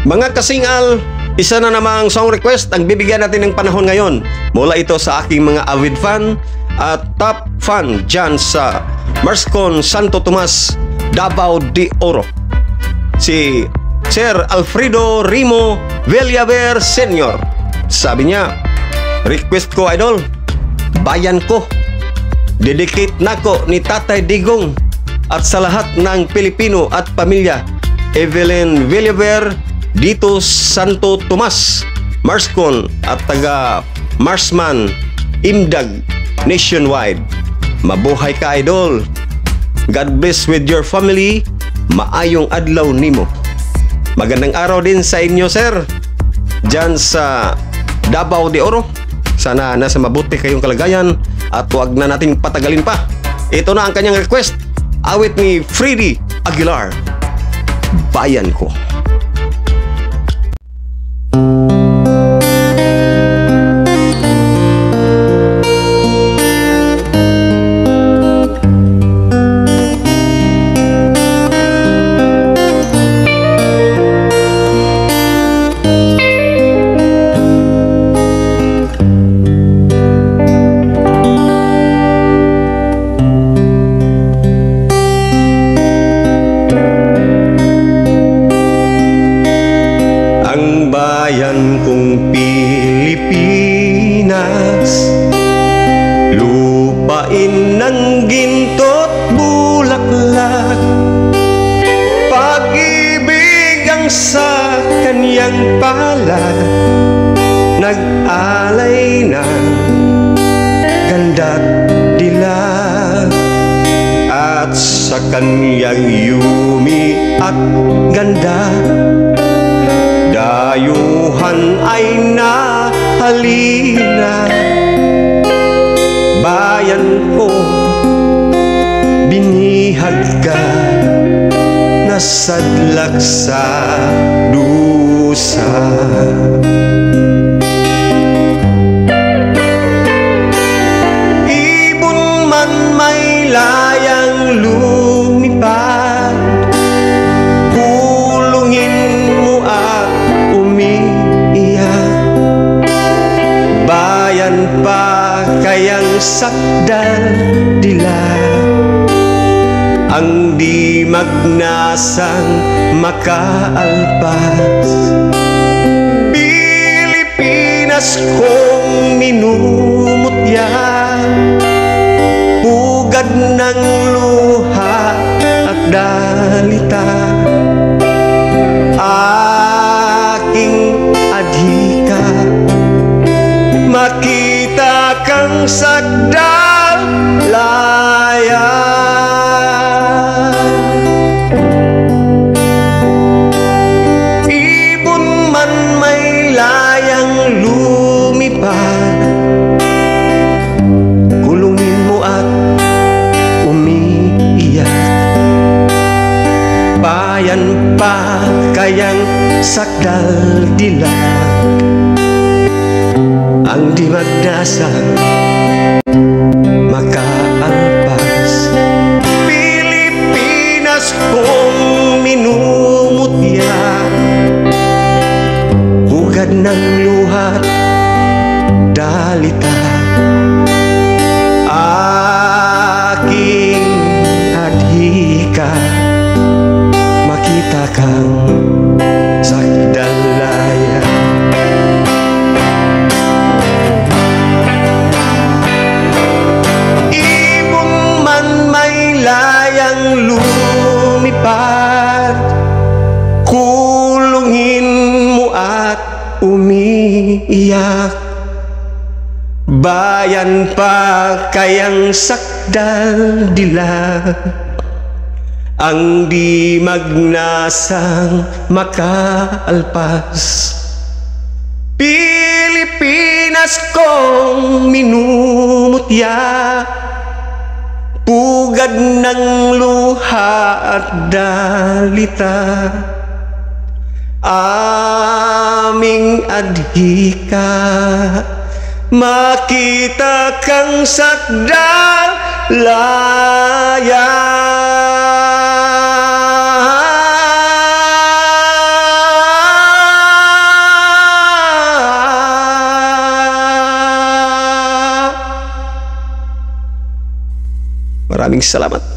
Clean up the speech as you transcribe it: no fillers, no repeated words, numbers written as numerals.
Mga kasingal, isa na namang song request ang bibigyan natin ng panahon ngayon. Mula ito sa aking mga avid fan at top fan dyan sa Marscon Santo Tomas, Davao de Oro. Si Sir Alfredo Rimo Villaver Sr. Sabi niya, request ko idol, bayan ko. Dedicate nako ni Tatay Digong at sa lahat ng Pilipino at pamilya. Evelyn Villaver dito Santo Tomas, Marscon at taga Marsman, Imdag, nationwide. Mabuhay ka idol. God bless with your family. Maayong adlaw nimo. Magandang araw din sa inyo sir, dyan sa Davao de Oro. Sana nasa mabuti kayong kalagayan at huwag na nating patagalin pa. Ito na ang kanyang request. Awit ni Freddy Aguilar, Bayan Ko. Bayan kong Pilipinas, lupain ng ginto't bulaklak, pag-ibig ang sa kanyang palad, nag-alay ng ganda't dilag, at sa kanyang yumi at ganda, dayuhan ay nahalina. Bayan ko, binihag ka, nasadlak sa dusa. Ibon man may layang lumipad, kulungin mo at umiiyak. Bayan pa kayang sakdal dilag, ang di magnasang makaalpas. Pilipinas kong minumutya, pugad ng luha at dalita. Aking adhika, makita kang sakdal laya. Ibon man may layang lumipad, kulungin mo at umiiyak. Bayan pa kayang sakdal dilag, ang di magdasang makaalpas. Pilipinas kong minumutya, hugad ng luhat dalita. Aking adhika, makita kang sakdal laya. Ibon man may layang lumipad, kulungin mo at umiiyak. Bayan pa kayang sakdal dilag, ang di magnasang makaalpas. Pilipinas kong minumutya, pugad ng luha at dalita. Aming adhika, makita kang sakdal laya. Maraming salamat.